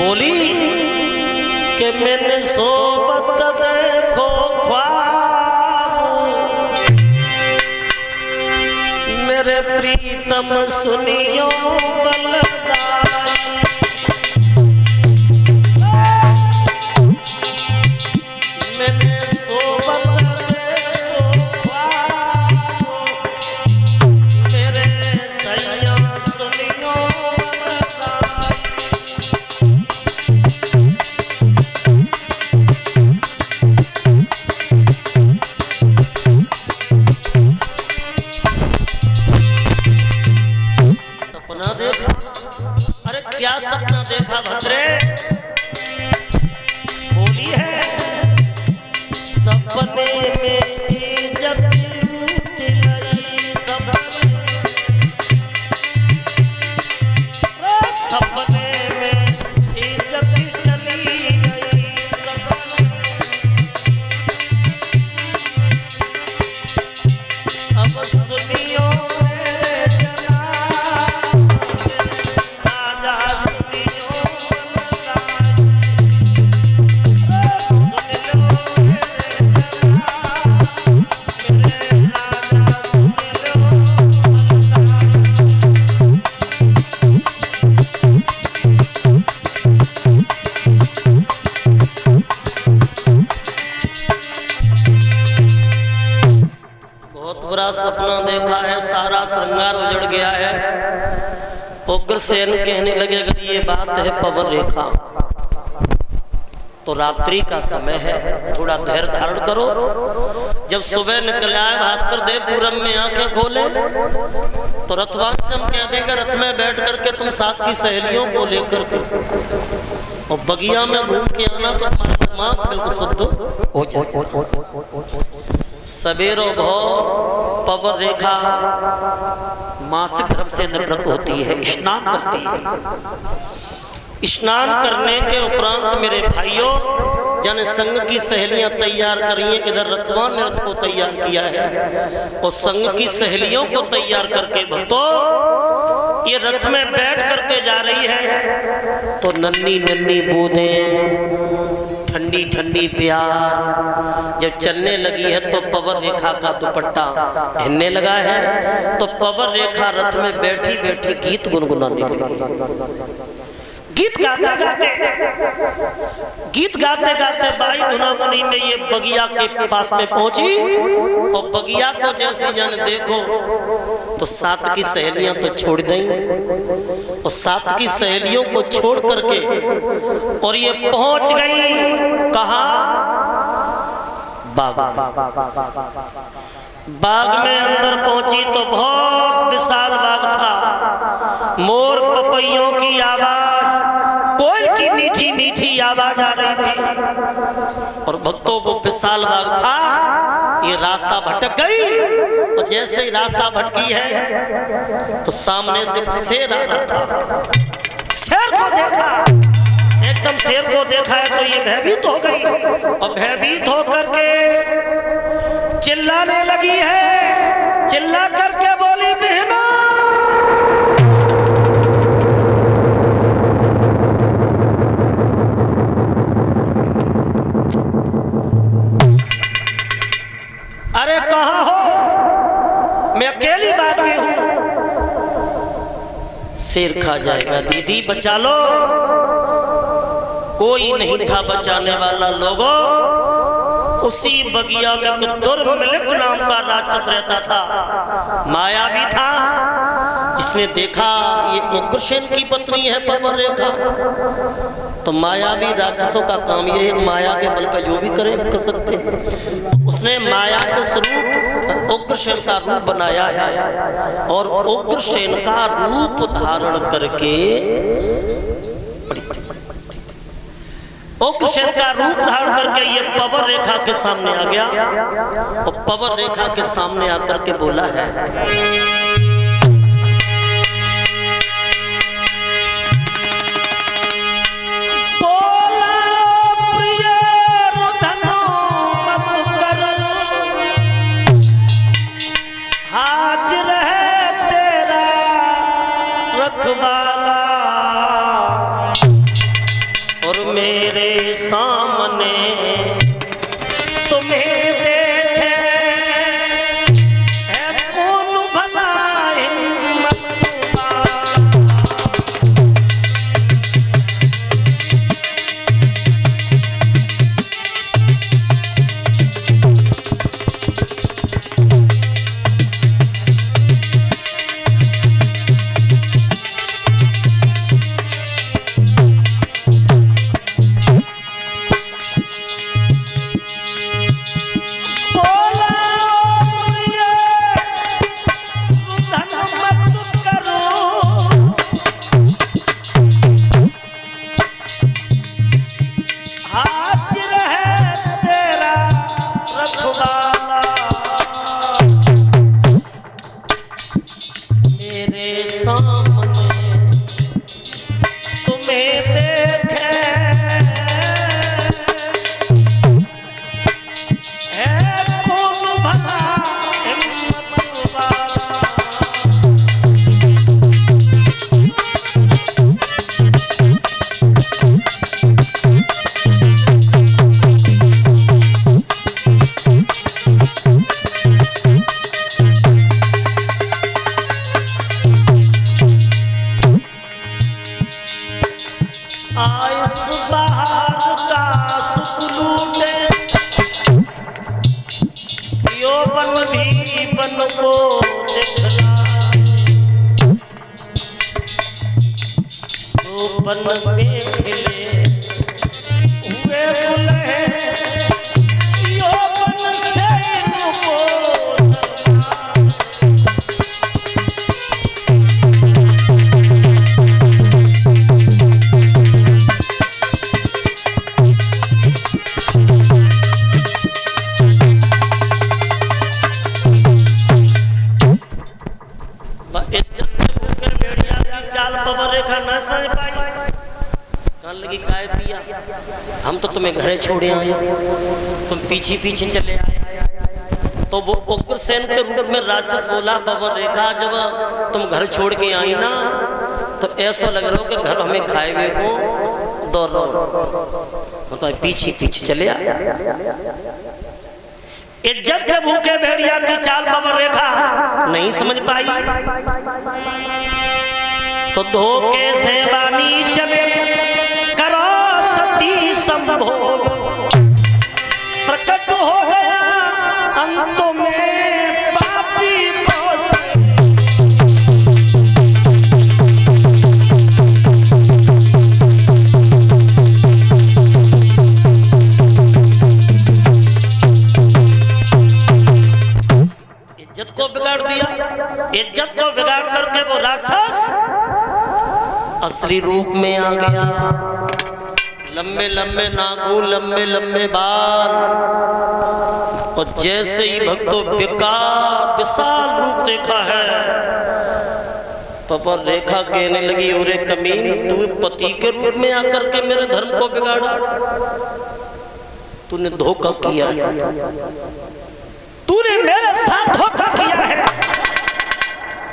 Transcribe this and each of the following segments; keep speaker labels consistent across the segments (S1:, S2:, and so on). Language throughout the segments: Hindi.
S1: बोली कि मैंने सोबत देखो ख्वाब, मेरे प्रीतम सुनियो बलदाई। मैंने सोबत देखो ख्वाब, मेरे सैया सुनियो बलदाई। सपना देखा? अरे क्या सपना देखा भद्रे? बोली है सपने में इज्जत लूट लाई, सपने में इज्जत चली गई, अब सुनियो मेरे जनाब, राजा सुनियो बलदाई। सुन लो मेरे जनाब, मेरे राजा सुन लो बहुत बुरा सपना देखा है, सारा श्रृंगार उजड़ गया है। उग्रसेन कहने लगे अगर ये बात है पवन रेखा तो रात्रि का समय है, थोड़ा धैर्य धारण करो। जब सुबह निकल आए भास्कर देव पूरब में आंखें खोले तो रथवान से हम कह देंगे रथ में बैठ करके तुम साथ की सहेलियों को लेकर के और बगिया में घूम के आना तो तुम्हारा दिमाग बिल्कुल शुद्ध हो जाए। सवेरो भोर पवन रेखा मासिक धर्म से निवृत्त होती है, स्नान करती है। स्नान करने के उपरांत मेरे भाइयों जन संघ की सहेलियां तैयार करी हैं, इधर रथवान ने रथ को तैयार किया है और संघ की सहेलियों को तैयार करके भक्तों ये रथ में बैठ करके जा रही है तो नन्ही नन्ही बूंदें, ठंडी ठंडी प्यार जब चलने लगी है तो पवन रेखा का दुपट्टा हिलने लगा है तो पवन रेखा रथ में बैठी बैठी गीत गुनगुनाने लगी। गीत गाते गाते बाई धुनामुनी में ये बगिया के पास में पहुंची और बगिया को जैसे जान देखो तो साथ की सहेलियां तो छोड़ गई और साथ की सहेलियों को छोड़ करके और ये पहुंच गई कहा बाग में अंदर पहुंची तो बहुत विशाल बाग था, मोर पपैयों की आवाज, कोयल की मीठी मीठी आवाज आ रही थी और भक्तों को विशाल बाग था। ये रास्ता भटक गई और जैसे ही रास्ता भटकी है तो सामने से शेर आ रहा था। शेर को देखा, एकदम शेर को देखा है तो ये भयभीत हो गई और भयभीत होकर के चिल्लाने लगी है, चिल्ला करके बोली बहना अरे कहाँ हो, मैं अकेली बात में हूं। शेर खा जाएगा, दीदी बचा लो। कोई नहीं था बचाने वाला लोगों। उसी बगिया में दुर्मिलिक नाम का राक्षस रहता था, मायावी था। इसने देखा ये उग्रसेन की पत्नी है पवन रेखा, तो मायावी राक्षसों का काम ये है माया के बल पर जो भी करे कर सकते हैं। उसने माया के स्वरूप उग्रसेन का रूप बनाया है और उग्रसेन का रूप धारण करके उग्रसेन का रूप धारण करके ये पवन रेखा के सामने आ गया और पवन रेखा के सामने आकर के बोला है मेरे सामने तुम्हें देखे है कौन भला हिम्मत वाला। आइस बहार का सुख लूटे यो बन भी बन को दिखला, तो बन में खिले हुए गुल है यो बन से इनको लगी काय पिया, हम तो तुम्हें घरे छोड़े आए, तुम पीछे पीछे चले आए। तो वो उग्रसेन के रूप में राक्षस बोला बबर रेखा जब तुम घर छोड़ के आई ना तो ऐसा लग रहा हो कि घर हमें खाए हुए को दौड़ रहो, तो पीछे पीछे चले आए। इज्जत के भूखे भेड़िया की चाल बबर रेखा नहीं समझ पाई, तो धोखे से बानी चले करो सती संभोग, प्रकट हो गया अंत में पापी को से। इज्जत को बिगाड़ दिया, इज्जत को बिगाड़ करके वो राक्षस असली रूप में आ गया। लंबे लंबे नाखून, लंबे लंबे बाल, और जैसे ही भक्तों विशाल रूप देखा है तो पर रेखा कहने लगी ओरे कमीन, तू पति के रूप में आकर के मेरे धर्म को बिगाड़ा, तूने धोखा किया, तूने मेरे साथ धोखा किया है।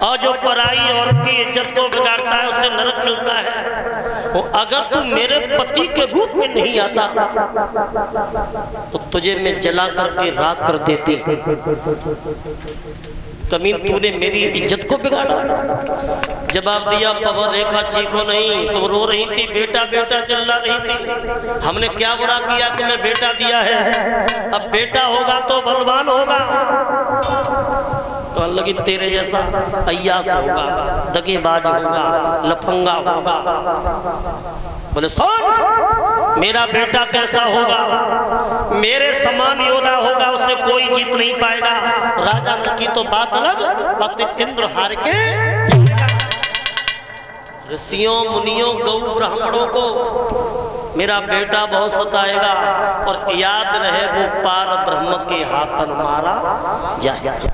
S1: और जो पराई औरत की इज्जत को बिगाड़ता है उसे नरक मिलता है। वो अगर तू मेरे पति के रूप में नहीं आता तो तुझे मैं जला करके राख कर देती। कमीन, तूने मेरी इज्जत को बिगाड़ा। जवाब दिया पवन रेखा चीखो नहीं, तुम रो रही थी, बेटा बेटा चिल्ला रही थी, हमने क्या बुरा किया तुम्हें बेटा दिया है, अब बेटा होगा तो बलवान होगा। तो लगी तेरे जैसा अय्यास होगा, दगेबाज होगा, लफंगा होगा। बोले सुन, मेरा बेटा कैसा होगा, मेरे समान योद्धा होगा, उसे कोई जीत नहीं पाएगा। राजा नल की तो बात अलग, पति इंद्र हार के ऋषियों मुनियों गौ ब्राह्मणों को मेरा बेटा बहुत सताएगा, और याद रहे वो पार ब्रह्म के हाथन मारा जाए।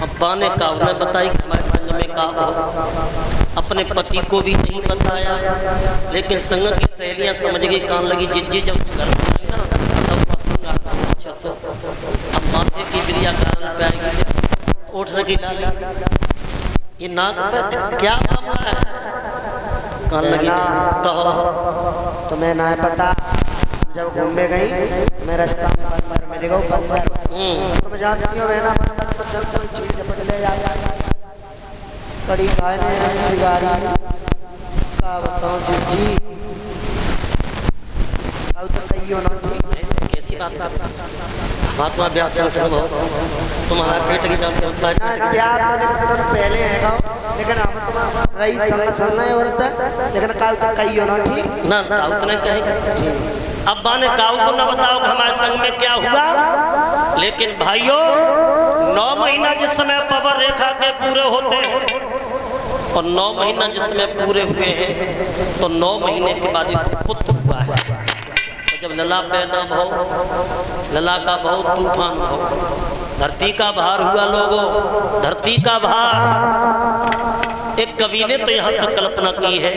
S1: अब्बा ने कावना बताई कि हमारे संग में का अपने पति को भी नहीं बताया, लेकिन संग की सहेलियां समझ गई, कान लगी जिज्जी जब घर में आई ना तब पसंद आता। अच्छा तो अब माथे की बिरिया कारण पे आएगी, ओठ लगी डाली, ये नाक पे क्या मामला है? कहाँ लगी कहो।
S2: तुम्हें ना पता, जब घूमने गई मैं रास्ता में बंदर मिल गया, बंदर तुम जानती हो बहना, बंदर तो चलते हुए चीज झपट ले जाता, कड़ी खाने बिगारी का बताऊं जी। अब तो कही हो ना
S1: कैसी बात करता महात्मा व्यास तुम्हारा पेट की जाते
S2: क्या तो नहीं पहले है, लेकिन हम तुम रही संग औरत है, लेकिन काउ तो कही हो ना ठीक
S1: ना, काउ तो नहीं कहेंगे। अब्बा ने काउ को न बताओ कि हमारे संग में क्या हुआ, लेकिन भाइयों 9 महीना जिस समय पवर रेखा के पूरे होते हैं और 9 महीना जिस समय पूरे हुए हैं तो 9 महीने के बाद एक पुत्र हुआ है। तो जब लला पैदा हो, लला का बहुत तूफान हो, धरती का भार हुआ लोगों, धरती का भार। एक कवि ने तो यहाँ तक कल्पना की है,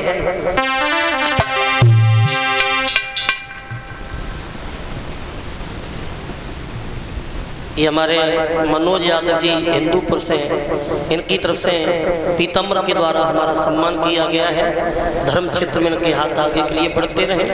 S1: ये हमारे मनोज यादव जी हिंदूपुर से, इनकी तरफ से पीताम्बर के द्वारा हमारा सम्मान किया गया है। धर्म क्षेत्र में इनके हाथ आगे के लिए बढ़ते रहे।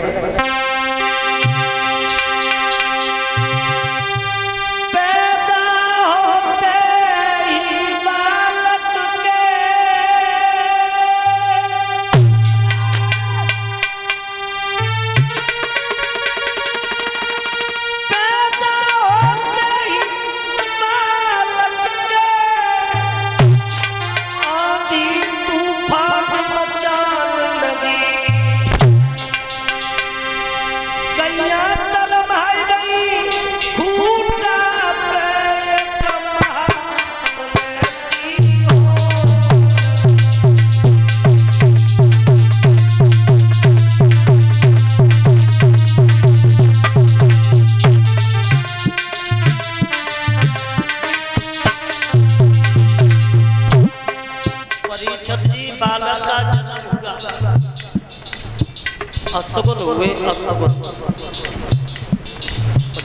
S1: असगुन हुए, असगुन।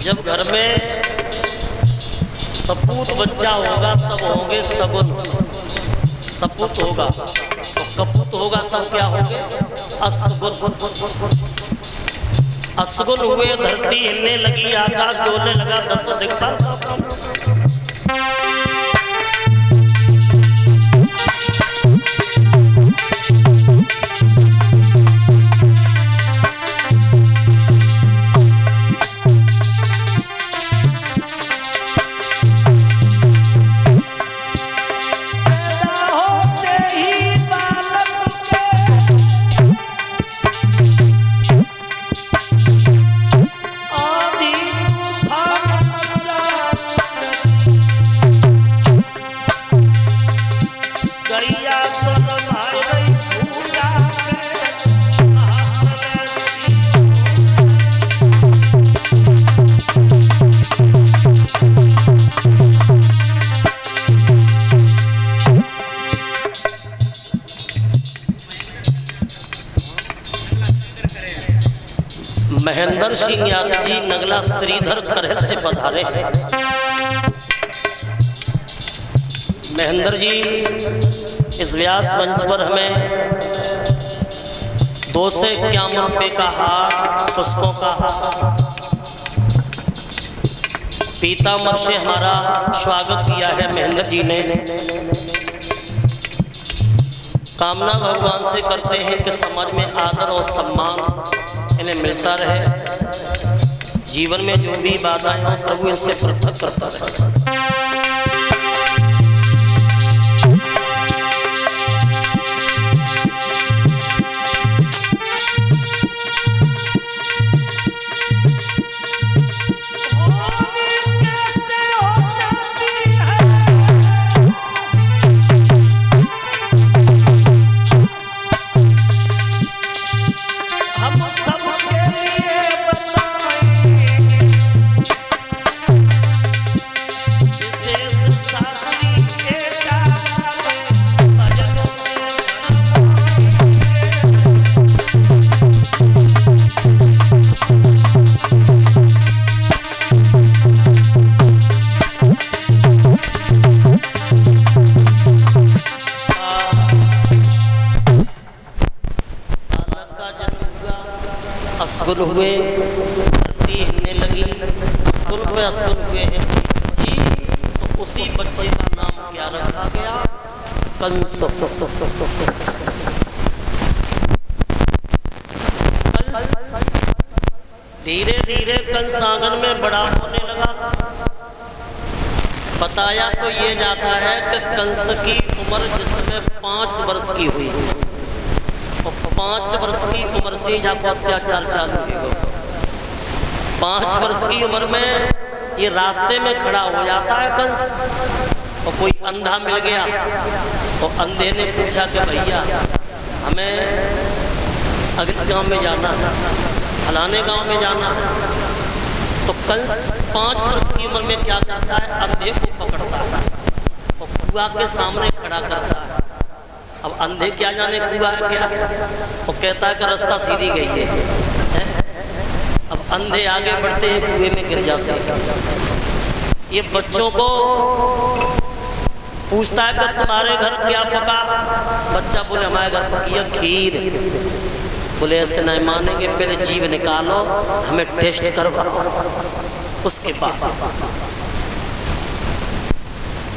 S1: जब घर में सपूत बच्चा होगा तब होंगे सगुन, सपूत होगा तो कपूत होगा तब क्या होंगे असगुन। असगुन हुए, धरती हिलने लगी, आकाश डोलने लगा, दस दिखा। महेंद्र सिंह यादव जी नगला श्रीधर करहल से पधारे हैं। महेंद्र जी इस व्यास मंच पर हमें 251 रुपये का हार, पुष्पों का हार, पीताम्बर से हमारा स्वागत किया है महेंद्र जी ने। कामना भगवान से करते हैं कि समाज में आदर और सम्मान इन्हें मिलता रहे, जीवन में जो भी बाधाएं हो प्रभु इनसे पृथक करता रहे। असगुन हुए, धरती हिलने लगी, असगुन हुए हैं जी। तो उसी बच्चे का नाम क्या रखा गया? कंस। कंस धीरे धीरे कंस आंगन में बड़ा होने लगा। बताया तो ये जाता है कि कंस की उम्र जिसमें 5 वर्ष की हुई, और 5 वर्ष की उम्र से यहाँ को अत्याचार चालू हुआ। 5 वर्ष की उम्र में ये रास्ते में खड़ा हो जाता है कंस, और कोई अंधा मिल गया, और अंधे ने पूछा कि भैया हमें अगले गांव में जाना, फलाने गांव में जाना। तो कंस 5 वर्ष की उम्र में क्या करता है? अंधे को पकड़ता है और कुआं के सामने खड़ा करता है। अब अंधे क्या जाने कुआं है क्या, वो कहता है कि रास्ता सीधी गई है। अब अंधे आगे बढ़ते हैं, कुएं में गिर जाते हैं। ये बच्चों को पूछता है कि तुम्हारे घर क्या पका? बच्चा बोले हमारे घर पकी है खीर। बोले ऐसे नहीं मानेंगे, पहले जीव निकालो, हमें टेस्ट करवाओ, उसके बाद।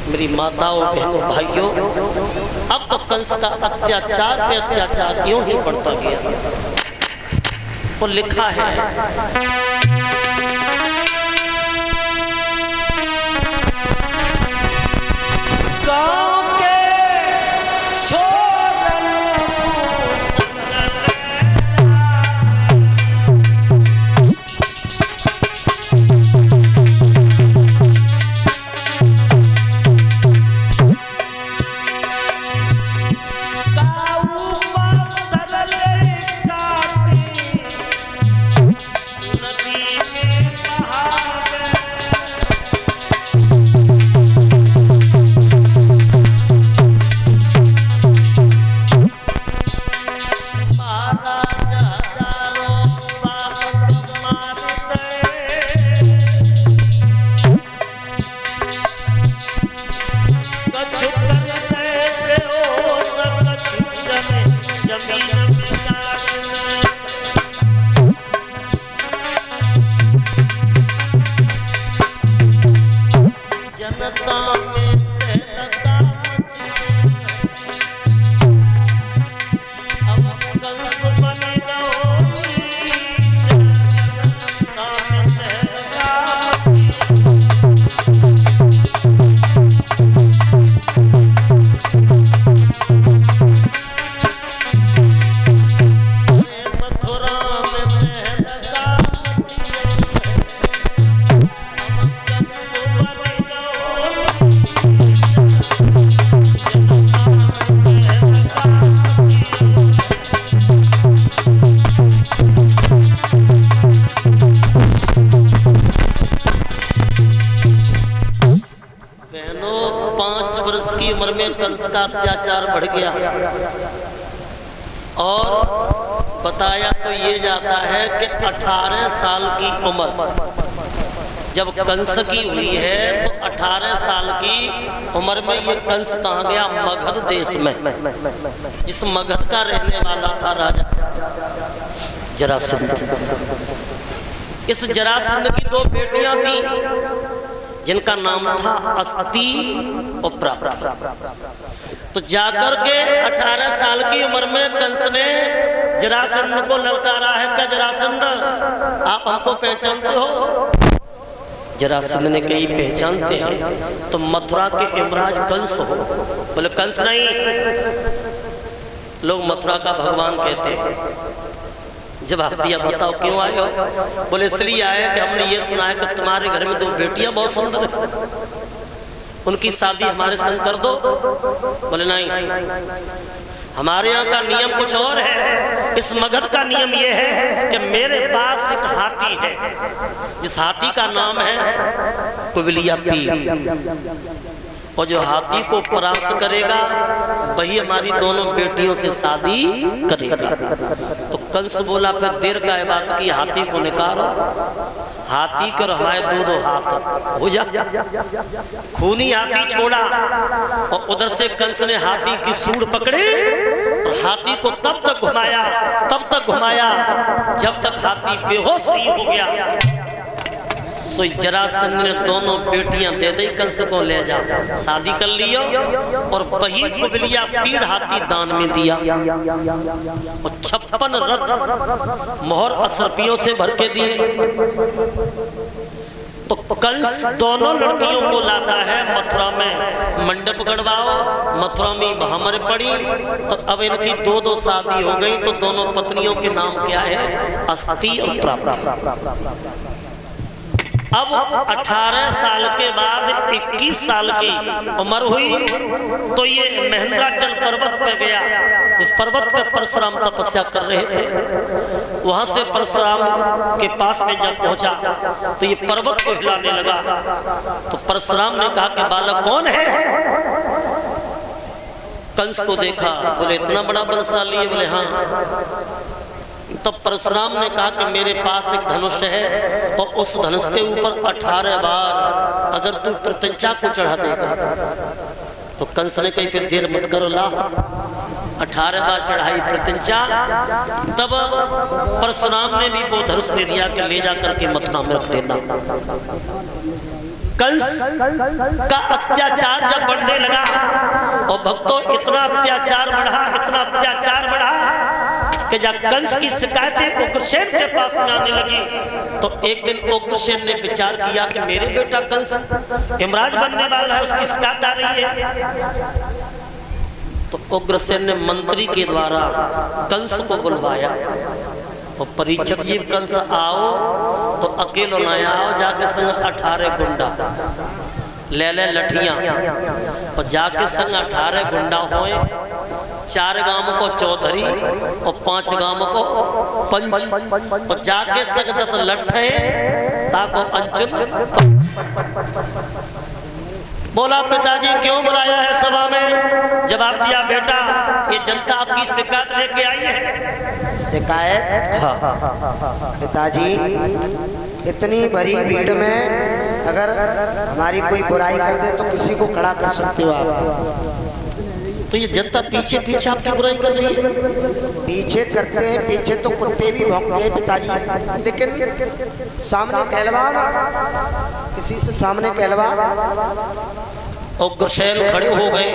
S1: मेरी माताओं बहनों भाइयों, अब तो कंस का अत्याचार पे अत्याचार यूं ही बढ़ता गया। वो लिखा है गांव के कंस का अत्याचार बढ़ गया। और बताया तो ये जाता है कि 18 साल की उम्र जब कंस की हुई है, तो 18 साल की उम्र में ये कंस कहाँ गया? मगध देश में। इस मगध का रहने वाला था राजा जरासंध। इस जरासंध की 2 बेटियां थी जिनका नाम था अस्ति और प्राप्ति। तो जाकर के 18 साल की उम्र में कंस ने जरासंध को ललकारा है कि जरासंध आप हमको पहचानते हो? जरासंध ने कही पहचानते हैं, तो मथुरा के यमराज कंस हो? बोले कंस नहीं, लोग मथुरा का भगवान कहते हैं। जवाब दिया बताओ क्यों आए हो? बोले इसलिए आए कि हमने ये सुना है कि तुम्हारे घर में 2 बेटियां बहुत सुंदर हैं, उनकी शादी हमारे संग कर दो। बोले नहीं, हमारे यहाँ का नियम कुछ और है। इस मगध का नियम ये है कि मेरे पास एक हाथी है, जिस हाथी का नाम है कुबलिया पीर, और जो हाथी को परास्त करेगा वही हमारी दोनों बेटियों से शादी करेगा। तो कंस बोला फिर देर का है बात की, हाथी को निकालो, हाथी कर हमारे 2-2 हाथ हो जा। खूनी हाथी छोड़ा और उधर से कंस ने हाथी की सूंड पकड़ी और हाथी को तब तक घुमाया जब तक हाथी बेहोश नहीं हो गया सो जरासंध ने दोनों बेटियां दे दी, कंस को ले जा, शादी कर लियो और वही कुबलिया पीड़ हाथी दान में दिया और 56 रथ मोहर असरपियों से भर के दिए। तो कंस दोनों लड़कियों को लाता है, मथुरा में मंडप गड़वाओ, मथुरा में महामारी पड़ी। तो अब इनकी 2-2 शादी हो गई। तो दोनों पत्नियों के नाम क्या है? अस्ति और प्राप्ति। अब 18 साल के बाद 21 साल की उम्र हुई तो ये महेंद्राचल पर्वत पे गया। इस पर्वत पे परशुराम तपस्या कर रहे थे। वहां से परशुराम के पास में जब पहुंचा तो ये पर्वत को हिलाने लगा। तो परशुराम ने कहा कि बालक कौन है? कंस को देखा, बोले इतना बड़ा बलशाली है? बोले हाँ। तब परशुराम ने कहा कि मेरे पास एक धनुष है और उस धनुष के ऊपर 18 बार अगर तू प्रत्यंचा को चढ़ा देगा। तो कंस ने कही फिर देर मत करो, ला 18 बार चढ़ाई प्रत्यंचा। तब परशुराम ने भी वो धनुष दे दिया कि ले जा करके मथुरा में रख देना। कंस का अत्याचार जब बढ़ने लगा और भक्तों इतना अत्याचार बढ़ा कि जब कंस की शिकायतें उग्रसेन के पास में आने लगी तो एक दिन उग्रसेन ने विचार किया कि मेरे बेटा कंस यमराज बनने वाला है, उसकी शिकायत आ रही है। तो उग्रसेन ने मंत्री के द्वारा कंस को बुलवाया और परीक्षक जी कंस आओ तो अकेलो न आओ, जाके संग 18 गुंडा ले लठियां और जाके संग 18 गुंडा होए। 4 गांव को चौधरी और 5 गांव को पंच और जाके संग 10 लट्ठे ताको अंचुन। बोला पिताजी क्यों बुलाया है सभा में? जवाब दिया बेटा ये जनता आपकी शिकायत लेके आई है।
S2: शिकायत? हाँ। पिताजी इतनी बड़ी भीड़ में अगर हमारी कोई बुराई कर दे तो किसी को खड़ा कर सकते हो आप।
S1: तो ये जनता पीछे पीछे आपकी बुराई कर रही है।
S2: पीछे करते हैं, पीछे तो कुत्ते भी भौंकते हैं पिताजी, लेकिन सामने कहलवा ना, किसी से सामने कहलवा।
S1: उग्रसेन खड़े हो गए,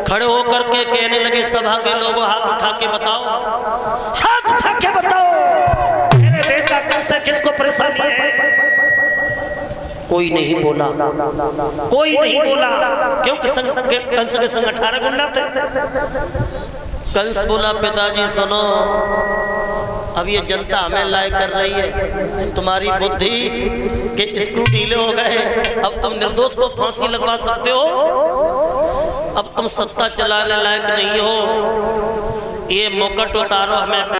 S1: खड़े होकर के कहने लगे सभा के लोगों हाथ उठा के बताओ, हाथ उठा के बताओ मेरे बेटा कंस किसको परेशानी है? कोई नहीं बोला, कोई नहीं बोला क्योंकि कंस के संग 18 गुंडा थे। कंस बोला पिताजी सुनो, अब ये जनता हमें लायक कर रही है, तुम्हारी बुद्धि के स्क्रू ढीले हो गए, अब तुम निर्दोष को फांसी लगवा सकते हो, अब तुम सत्ता चलाने लायक नहीं हो, ये मुकुट उतारो हमें